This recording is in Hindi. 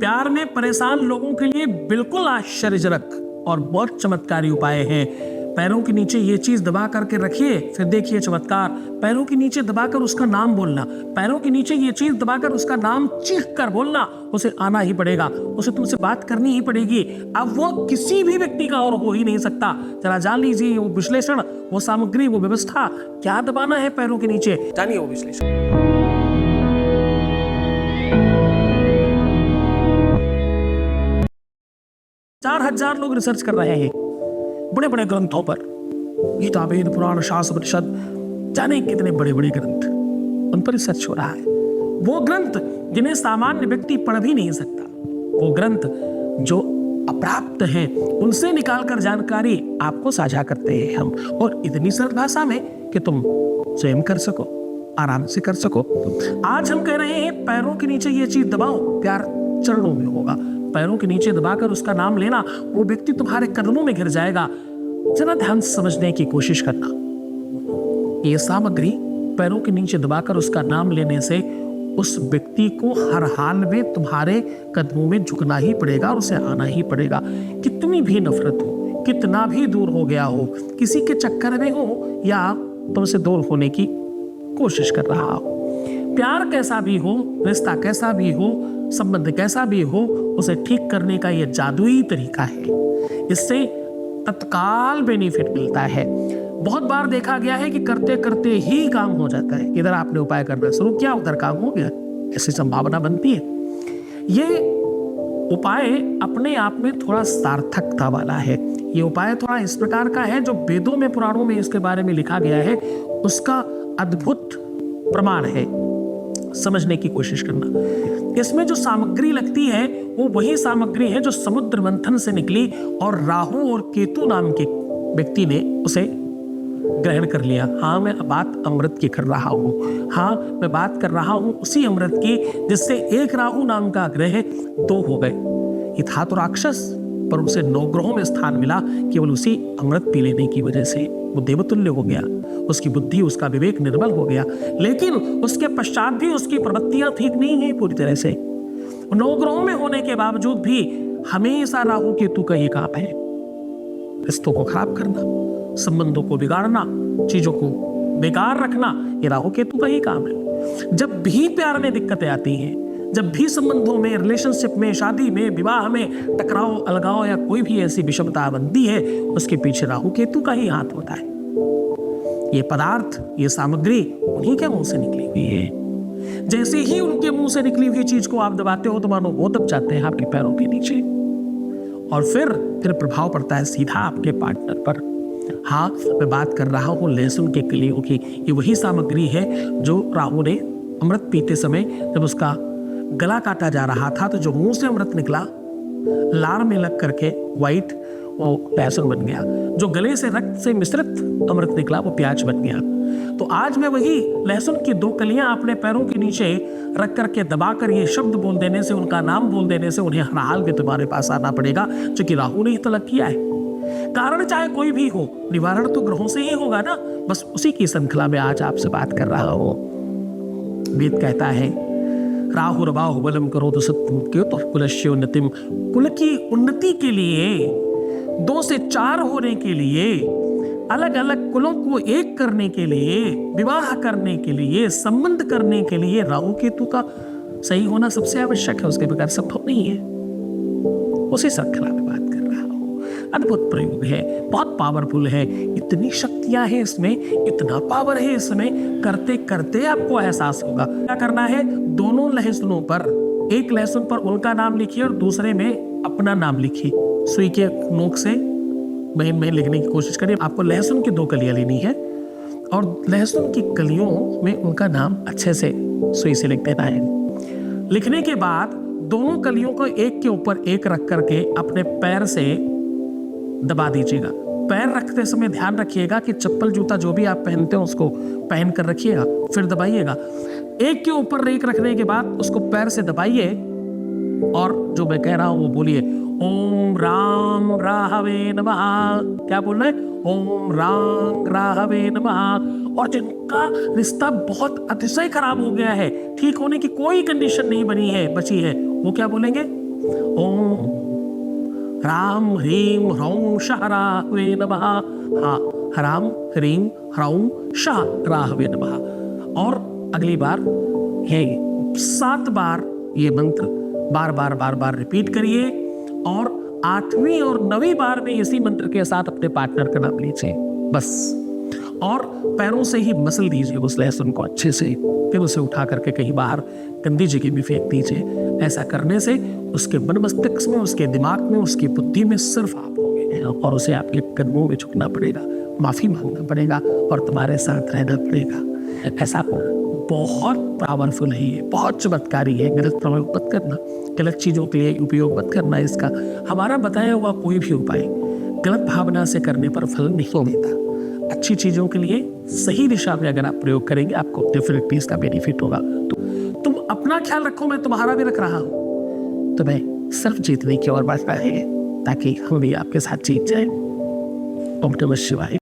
प्यार में परेशान लोगों के लिए बिल्कुल आश्चर्यजनक और बहुत चमत्कारी उपाय हैं। पैरों के नीचे ये चीज दबा करके रखिए, फिर देखिए चमत्कार। पैरों के नीचे दबाकर उसका नाम बोलना, पैरों के नीचे ये चीज दबाकर उसका नाम चीख कर बोलना, उसे आना ही पड़ेगा, उसे तुमसे बात करनी ही पड़ेगी। अब वो किसी भी व्यक्ति का और हो ही नहीं सकता। जरा जान लीजिए वो विश्लेषण, वो सामग्री, वो व्यवस्था, क्या दबाना है पैरों के नीचे, जानिए वो विश्लेषण। 4000 लोग रिसर्च कर रहे हैं बड़े बड़े ग्रंथों पर, गीता, वेद, पुराण, शास्त्र, उपनिषद, जाने कितने बड़े बड़े ग्रंथ, उन पर रिसर्च हो रहा है। वो ग्रंथ जिन्हें सामान्य व्यक्ति पढ़ भी नहीं सकता, वो ग्रंथ जो अप्राप्त हैं, उनसे निकालकर जानकारी आपको साझा करते हैं हम, और इतनी सरल भाषा में कि तुम स्वयं कर सको, आराम से कर सको। आज हम कह रहे हैं पैरों के नीचे ये चीज दबाओ, प्यार चरणों में होगा। पैरों के नीचे दबाकर उसका नाम लेना, वो व्यक्ति तुम्हारे कदमों में गिर जाएगा। जरा ध्यान से समझने की कोशिश करना। ये सामग्री पैरों के नीचे दबाकर उसका नाम लेने से उस व्यक्ति को हर हाल में तुम्हारे कदमों में झुकना ही पड़ेगा और उसे आना ही पड़ेगा। कितनी भी नफरत हो, कितना भी दूर हो गया हो, किसी के चक्कर में हो या तुमसे दूर होने की कोशिश कर रहा हो, प्यार कैसा भी हो, रिश्ता कैसा भी हो, संबंध कैसा भी हो, उसे ठीक करने का यह जादुई तरीका है। इससे तत्काल बेनिफिट मिलता है। बहुत बार देखा गया है कि करते करते ही काम हो जाता है। इधर आपने उपाय करना शुरू किया, उधर काम हो गया, ऐसी संभावना बनती है। ये उपाय अपने आप में थोड़ा सार्थकता वाला है। ये उपाय थोड़ा इस प्रकार का है, जो वेदों में, पुराणों में इसके बारे में लिखा गया है, उसका अद्भुत प्रमाण है। समझने की कोशिश करना। इसमें जो सामग्री लगती है वो वही सामग्री है जो समुद्र मंथन से निकली और राहु और केतु नाम के व्यक्ति ने उसे ग्रहण कर लिया। हाँ, मैं बात अमृत की कर रहा हूँ। हाँ, मैं बात कर रहा हूँ उसी अमृत की जिससे एक राहु नाम का ग्रह 2 हो गए। ये था तो राक्षस, पर उसे 9 ग्रहों में स्थान मिला केवल उसी अमृत पी लेने की वजह से। वो देवतुल्य हो गया, उसकी बुद्धि, उसका विवेक निर्मल हो गया। लेकिन उसके पश्चात भी उसकी प्रवृत्तियां ठीक नहीं है पूरी तरह से। 9 ग्रहों में होने के बावजूद भी हमेशा राहु केतु का ही काम है, रिश्तों को खराब करना, संबंधों को बिगाड़ना, चीजों को बेकार रखना, ये राहु केतु का ही काम है। जब भी प्यार में दिक्कतें आती हैं, जब भी संबंधों में, रिलेशनशिप में, शादी में, विवाह में टकराव, अलगाव या कोई भी ऐसी विषमता बनती है, उसके पीछे राहु केतु का ही हाथ होता है। ये पदार्थ, ये सामग्री उन्हीं के मुंह से निकली हुई है। जैसे ही उनके मुंह से निकली हुई चीज को आप दबाते हो तो मानो वो दब जाते हैं आपके पैरों के नीचे, और फिर प्रभाव पड़ता है सीधा आपके पार्टनर पर। हाँ, मैं बात कर रहा हूँ लहसुन के कलियों की। ये वही सामग्री है जो राहु ने अमृत पीते समय, जब उसका गला काटा जा रहा था, तो जो मुंह से अमृत निकला लार में लग करके व्हाइट, वो लहसुन बन गया। जो गले से रक्त से मिश्रित अमृत निकला वो प्याज बन गया। तो आज मैं वही लहसुन की 2 कलियां अपने पैरों के नीचे रख करके दबाकर ये शब्द बोल देने से, उनका नाम बोल देने से उन्हें हर हाल में तुम्हारे पास आना पड़ेगा, जो कि राहु ने ही तलब किया है। कारण चाहे कोई भी हो, निवारण तो ग्रहों से ही होगा ना। बस उसी की श्रृंखला में आज आपसे बात कर रहा हूं। वेद कहता है, राहु रबाहु बलम करो तो सत्तो कुलस्य उन्नतिम। कुल की उन्नति के लिए, 2 से 4 होने के लिए, अलग अलग कुलों को एक करने के लिए, विवाह करने के लिए, संबंध करने के लिए राहु केतु का सही होना सबसे आवश्यक है। उसके बगैर संभव नहीं है। उसी श्रृंखला में बात कर रहा हूं। अद्भुत प्रयोग है, बहुत पावरफुल है, इतनी शक्तियां हैं इसमें, इतना पावर है इसमें, करते करते आपको एहसास होगा। क्या करना है, दोनों लहसुनों पर, एक लहसुन पर उनका नाम लिखिए और दूसरे में अपना नाम लिखिए। सुई के नोक से महीन लिखने की कोशिश करिए। आपको लहसुन की 2 कलियां लेनी है और लहसुन की कलियों में उनका नाम अच्छे से सुई से लिख देना है। लिखने के बाद दोनों कलियों को एक के ऊपर एक रख करके अपने पैर से दबा दीजिएगा। पैर रखते समय ध्यान रखिएगा कि चप्पल जूता जो भी आप पहनते हो उसको पहन कर रखिएगा, फिर दबाइएगा। एक के ऊपर एक रखने के बाद उसको पैर से दबाइए और जो मैं कह रहा हूं वो बोलिए, ओम राम राहवे नमः। क्या बोलना है? ओम राम राहवे नमः। और जिनका रिश्ता बहुत अतिशय खराब हो गया है, ठीक होने की कोई कंडीशन नहीं बनी है, बची है, वो क्या बोलेंगे? ओम राम ह्रीम ह्रौं शाह राहवे नमः। हाँ, राम ह्रीम ह्रौं शाह राहवे नमः। और अगली बार ये 7 बार ये मंत्र बार बार रिपीट करिए और 8वीं और 9वीं बार में इसी मंत्र के साथ अपने पार्टनर का नाम लीजिए बस। और पैरों से ही मसल दीजिए उस लहसुन को अच्छे से, फिर उसे उठा करके कहीं बाहर गंदी जगह भी फेंक दीजिए। ऐसा करने से उसके मन मस्तिष्क में, उसके दिमाग में, उसकी बुद्धि में सिर्फ आप होंगे और उसे आपके कदमों में झुकना पड़ेगा, माफी मांगना पड़ेगा और तुम्हारे साथ रहना पड़ेगा। ऐसा बहुत पावरफुल है, ये बहुत चमत्कारी है। गलत प्रयोग मत करना, गलत चीजों के लिए उपयोग मत करना इसका। हमारा बताया हुआ कोई भी उपाय गलत भावना से करने पर फल नहीं देता। अच्छी चीजों के लिए सही दिशा में अगर आप प्रयोग करेंगे आपको डेफिनेटली इसका बेनिफिट होगा। तो तुम अपना ख्याल रखो, मैं तुम्हारा भी रख रहा हूं। तुम्हें सिर्फ जीतने की ओर बढ़ना है ताकि हम भी आपके साथ जीत जाए। ओम नमः शिवाय।